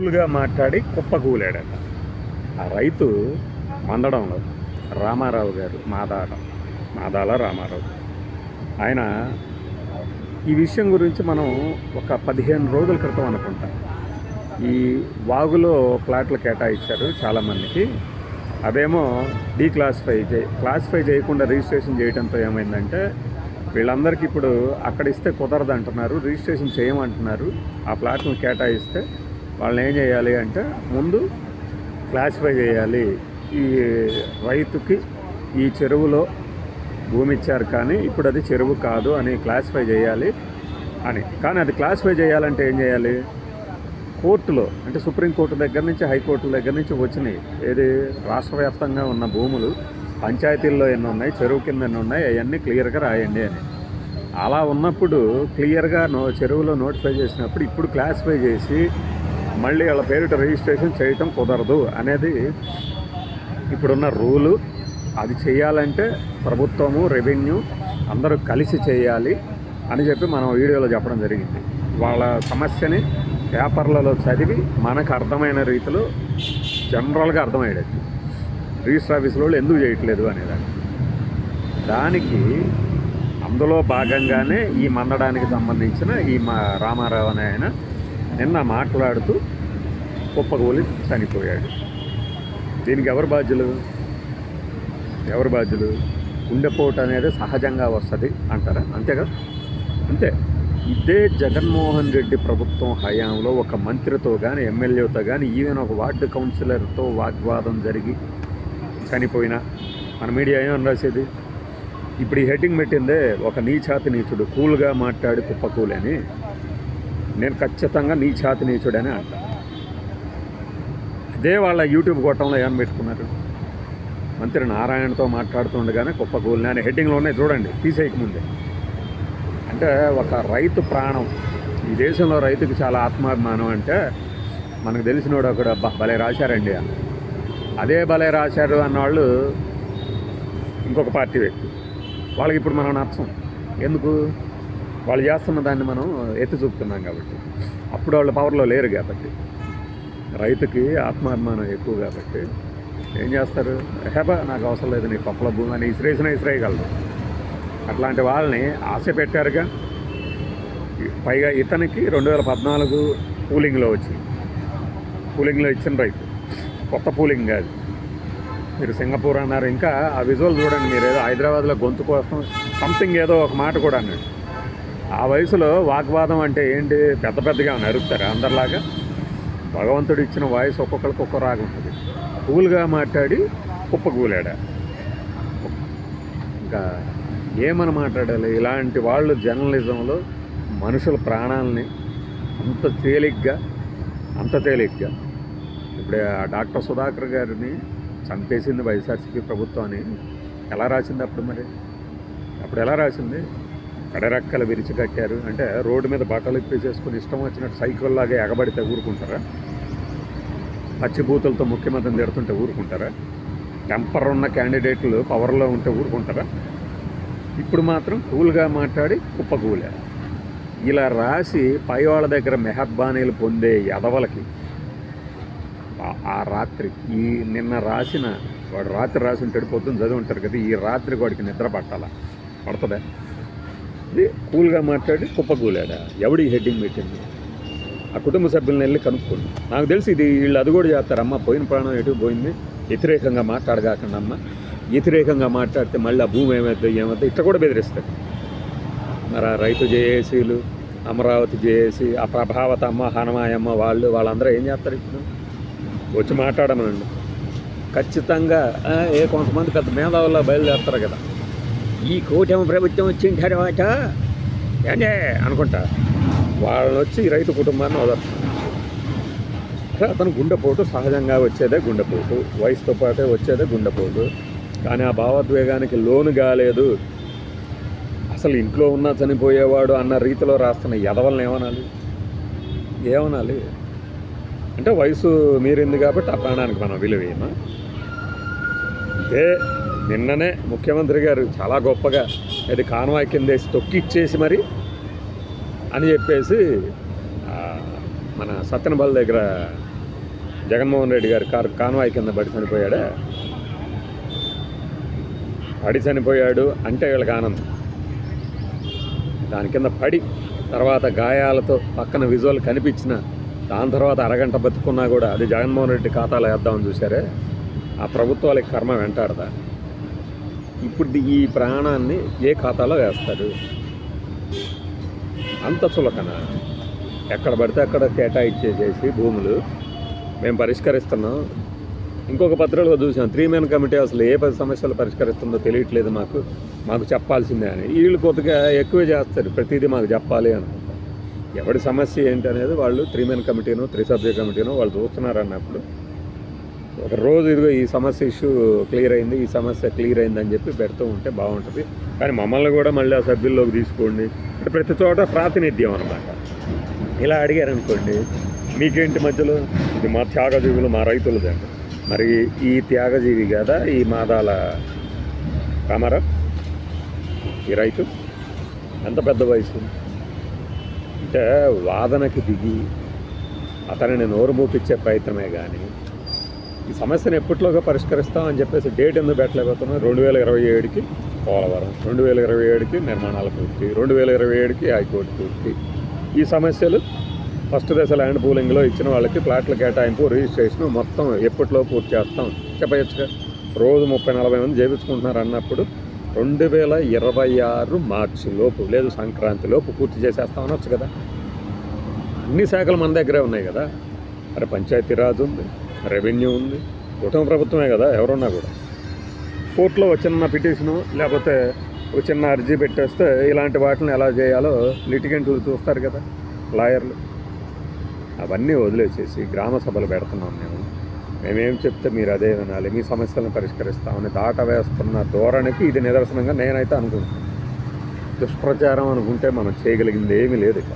ఫుల్గా మాట్లాడి కుప్పకూలాడట. ఆ రైతు మందడంలో రామారావు గారు, మాదాల రామారావు, ఆయన ఈ విషయం గురించి మనం ఒక 15 రోజుల క్రితం అనుకుంటా ఈ వాగులో ఫ్లాట్లు కేటాయించారు చాలామందికి. అదేమో క్లాసిఫై చేయకుండా రిజిస్ట్రేషన్ చేయడంతో ఏమైందంటే వీళ్ళందరికీ ఇప్పుడు అక్కడ ఇస్తే కుదరదు అంటున్నారు, రిజిస్ట్రేషన్ చేయమంటున్నారు. ఆ ఫ్లాట్ను కేటాయిస్తే వాళ్ళని ఏం చేయాలి అంటే ముందు క్లాసిఫై చేయాలి. ఈ రైతుకి ఈ చెరువులో భూమి ఇచ్చారు కానీ ఇప్పుడు అది చెరువు కాదు అని క్లాసిఫై చేయాలి అని. కానీ అది క్లాసిఫై చేయాలంటే ఏం చేయాలి? కోర్టులో అంటే సుప్రీంకోర్టు దగ్గర నుంచి, హైకోర్టుల దగ్గర నుంచి వచ్చినాయి. ఏది రాష్ట్ర వ్యాప్తంగా ఉన్న భూములు పంచాయతీల్లో ఎన్ని ఉన్నాయి, చెరువు కింద ఎన్ని ఉన్నాయి, అవన్నీ క్లియర్గా రాయండి అని. అలా ఉన్నప్పుడు క్లియర్గా చెరువులో నోటిఫై చేసినప్పుడు ఇప్పుడు క్లాసిఫై చేసి మళ్ళీ వాళ్ళ పేరిట రిజిస్ట్రేషన్ చేయటం కుదరదు అనేది ఇప్పుడున్న రూలు. అది చేయాలంటే ప్రభుత్వము, రెవెన్యూ అందరూ కలిసి చేయాలి అని చెప్పి మనం వీడియోలో చెప్పడం జరిగింది. వాళ్ళ సమస్యని పేపర్లలో చదివి మనకు అర్థమైన రీతిలో జనరల్గా అర్థమయ్యేది రిజిస్టర్ ఆఫీసులో ఎందుకు చేయట్లేదు అనేదాన్ని. దానికి అందులో భాగంగానే ఈ మందడానికి సంబంధించిన ఈ రామారావు అనే ఆయన నిన్న మాట్లాడుతూ కుప్పకూలి చనిపోయాడు. దీనికి ఎవరు బాధ్యులు? గుండెపోటు అనేది సహజంగా వస్తుంది అంటారా? అంతేగా? అంతే. ఇదే జగన్మోహన్ రెడ్డి ప్రభుత్వం హయాంలో ఒక మంత్రితో కానీ, ఎమ్మెల్యేతో కానీ, ఈవెన్ ఒక వార్డు కౌన్సిలర్తో వాగ్వాదం జరిగి చనిపోయినా మన మీడియా ఏమని రాసేది? ఇప్పుడు ఈ హెడ్డింగ్ పెట్టిందే ఒక నీచుడు కూల్గా మాట్లాడి కుప్పకూలని. నేను ఖచ్చితంగా నీచుడని అంట. అదే వాళ్ళ యూట్యూబ్ గొట్టంలో ఏమని పెట్టుకున్నారు? మంత్రి నారాయణతో మాట్లాడుతుండగానే కుప్పకూలని అనే హెడ్డింగ్లోనే చూడండి, తీసేయకముందే. అంటే ఒక రైతు ప్రాణం, ఈ దేశంలో రైతుకి చాలా ఆత్మాభిమానం అంటే మనకు తెలిసినోడు ఒకడు భలే రాశారండి అని. అదే భలే రాశారు అన్నవాళ్ళు ఇంకొక పార్టీ వ్యక్తి. వాళ్ళకి ఇప్పుడు మనం నచ్చం. ఎందుకు? వాళ్ళు చేస్తున్న దాన్ని మనం ఎత్తి చూపుతున్నాం కాబట్టి. అప్పుడు వాళ్ళు పవర్లో లేరు కాబట్టి, రైతుకి ఆత్మాభిమానం ఎక్కువ కాబట్టి ఏం చేస్తారు? నాకు అవసరం లేదు నీ పప్పుల భూమి అని ఇసిరేయగలరు. అట్లాంటి వాళ్ళని ఆశ పెట్టారుగా. పైగా ఇతనికి 2014 పూలింగ్లో వచ్చింది. పూలింగ్లో ఇచ్చిన రైతు, కొత్త పూలింగ్ కాదు. మీరు సింగపూర్ అన్నారు. ఇంకా ఆ విజువల్ చూడండి. మీరు ఏదో హైదరాబాద్లో గొంతు కోసం సంథింగ్ ఏదో ఒక మాట కూడా అన్నాడు. ఆ వయసులో వాగ్వాదం అంటే ఏంటి? పెద్దగా నరుకుతారు అందరిలాగా. భగవంతుడు ఇచ్చిన వాయిస్ ఒక్కొక్కరికి ఒక్కో రాగా ఉంటుంది. కూల్గా మాట్లాడి కుప్పకూలాడా. ఇంకా ఏమని మాట్లాడాలి? ఇలాంటి వాళ్ళు జర్నలిజంలో మనుషుల ప్రాణాలని అంత తేలిగ్గా ఇప్పుడే ఆ డాక్టర్ సుధాకర్ గారిని చంపేసింది వైఎస్ఆర్సీపీ ప్రభుత్వాన్ని ఎలా రాసింది అప్పుడు ఎలా రాసింది? కడరెక్కలు విరిచి కట్టారు అంటే రోడ్డు మీద బట్టలు ఇప్పేసేసుకుని ఇష్టం వచ్చినట్టు సైకిల్లాగా ఎగబడితే ఊరుకుంటారా? పచ్చిబూతులతో ముఖ్యమంత్రిని తిడుతుంటే ఊరుకుంటారా? టెంపర్ ఉన్న క్యాండిడేట్లు పవర్లో ఉంటే ఊరుకుంటారా? ఇప్పుడు మాత్రం కూల్గా మాట్లాడి కుప్పకూలా. ఇలా రాసి పై వాళ్ళ దగ్గర మెహర్బానీలు పొందే ఎదవలకి ఆ రాత్రి నిన్న రాసిన వాడు రాత్రి రాసి ఉంటాడు, పొద్దున్న చదివి ఉంటారు కదా, ఈ రాత్రికి వాడికి నిద్ర పడుతుందా? ఇది కూల్గా మాట్లాడి కుప్పకూలాడా. ఎవడి హెడ్డింగ్ పెట్టింది? ఆ కుటుంబ సభ్యులను వెళ్ళి కనుక్కోండి. నాకు తెలిసి ఇది వీళ్ళు అది కూడా చేస్తారు. అమ్మ పోయిన ప్రాణం ఎటు పోయింది, వ్యతిరేకంగా మాట్లాడగాకండి అమ్మ, వ్యతిరేకంగా మాట్లాడితే మళ్ళీ ఆ భూమి ఏమవుతుంది ఇట్లా కూడా బెదిరిస్తారు. మరి ఆ రైతు జేఏసీలు, అమరావతి జేఏసీ, ఆ ప్రభావత అమ్మ, హనుమాయమ్మ వాళ్ళందరూ ఏం చేస్తారు? ఇప్పుడు వచ్చి మాట్లాడమనండి. ఖచ్చితంగా కొంతమంది పెద్ద మేధావుల్లో బయలుదేరుతారు కదా, ఈ కూటమి ప్రభుత్వం వచ్చిన తర్వాత ఏంటే అనుకుంటా వాళ్ళని వచ్చి రైతు కుటుంబాన్ని వదలుతున్నారు. అతను గుండెపోటు సహజంగా వచ్చేదే గుండెపోటు, వయసుతో పాటే వచ్చేదే గుండెపోటు. కానీ ఆ భావోద్వేగానికి లోను కాలేదు. అసలు ఇంట్లో ఉన్నా చనిపోయేవాడు అన్న రీతిలో రాస్తున్న ఎదవల్ని ఏమనాలి? అంటే వయసు మీరింది కాబట్టి ఆ ప్రాణానికి మనం విలువేమా? నిన్ననే ముఖ్యమంత్రి గారు చాలా గొప్పగా అది కాన్వాయ్ కిందేసి తొక్కిచ్చేసి మరి అని చెప్పేసి మన సత్తెనపల్లి దగ్గర జగన్మోహన్ రెడ్డి గారి కారు కాన్వాయ్ కింద పడి చనిపోయాడే, పడి చనిపోయాడు అంటే వీళ్ళకి ఆనందం. దాని కింద పడి తర్వాత గాయాలతో పక్కన విజువల్ కనిపించిన దాని తర్వాత అరగంట బతుకున్నా కూడా అది జగన్మోహన్ రెడ్డి ఖాతాలో వేద్దామని చూసారే, ఆ ప్రభుత్వాలకి కర్మ వెంటాడదా? ఇప్పుడు ఈ ప్రాణాన్ని ఏ ఖాతాలో వేస్తారు? అంత చులకన. ఎక్కడ పడితే అక్కడ కేటాయించేసేసి భూములు మేము పరిష్కరిస్తున్నాం. ఇంకొక పత్రికలో చూసాం, 3 మెన్ కమిటీ అసలు ఏ 10 సమస్యలు పరిష్కరిస్తుందో తెలియట్లేదు, మాకు చెప్పాల్సిందే అని. వీళ్ళు కొద్దిగా ఎక్కువే చేస్తారు, ప్రతిదీ మాకు చెప్పాలి అనుకుంటారు. ఎవరి సమస్య ఏంటి అనేది వాళ్ళు 3 మెన్ కమిటీనో 3 సభ్య కమిటీనో వాళ్ళు చూస్తున్నారు అన్నప్పుడు ఒక రోజు ఇదిగో ఈ సమస్య ఇష్యూ క్లియర్ అయింది, ఈ సమస్య క్లియర్ అయిందని చెప్పి పెడుతూ ఉంటే బాగుంటుంది. కానీ మమ్మల్ని కూడా మళ్ళీ ఆ సభ్యుల్లోకి తీసుకోండి అంటే ప్రతి చోట ప్రాతినిధ్యం అనమాట. ఇలా అడిగారనుకోండి, మీకేంటి మధ్యలో, ఇది మా త్యాగజీవులు మా రైతులదండి. మరి ఈ త్యాగజీవి కదా ఈ మాదాల రామారావు, ఈ రైతు ఎంత పెద్ద వయసు అంటే వాదనకి దిగి అతనిని నోరు మూపించే ప్రయత్నమే కానీ ఈ సమస్యను ఎప్పట్లోగా పరిష్కరిస్తామని చెప్పేసి డేట్ ఎందుకు పెట్టలేకపోతున్నాం? 2027కి పోలవరం, 2027కి నిర్మాణాలు పూర్తి, 2027కి హైకోర్టు పూర్తి. ఈ సమస్యలు ఫస్ట్ దశ ల్యాండ్ పూలింగ్లో ఇచ్చిన వాళ్ళకి ప్లాట్ల కేటాయింపు రిజిస్ట్రేషన్ మొత్తం ఎప్పట్లో పూర్తి చేస్తాం చెప్పచ్చుగా. రోజు 30-40 మంది చేయించుకుంటున్నారు అన్నప్పుడు 2026 మార్చి లోపు లేదు సంక్రాంతి లోపు పూర్తి చేసేస్తాం అనొచ్చు కదా. అన్ని శాఖలు మన దగ్గరే ఉన్నాయి కదా. అరే పంచాయతీరాజ్ ఉంది, రెవెన్యూ ఉంది, కుటుంబ ప్రభుత్వమే కదా ఎవరున్నా కూడా. కోర్టులో చిన్న పిటిషను లేకపోతే ఒక చిన్న అర్జీ పెట్టేస్తే ఇలాంటి వాటిని ఎలా చేయాలో లిటిగెంట్లు చూస్తారు కదా, లాయర్లు. అవన్నీ వదిలేసేసి గ్రామ సభలు పెడుతున్నాం మేమేం చెప్తే మీరు అదే వినాలి, మీ సమస్యలను పరిష్కరిస్తామని దాట వేస్తున్న ధోరణికి ఇది నిదర్శనంగా నేనైతే అనుకుంటున్నాను. దుష్ప్రచారం అనుకుంటే మనం చేయగలిగింది ఏమీ లేదు ఇక.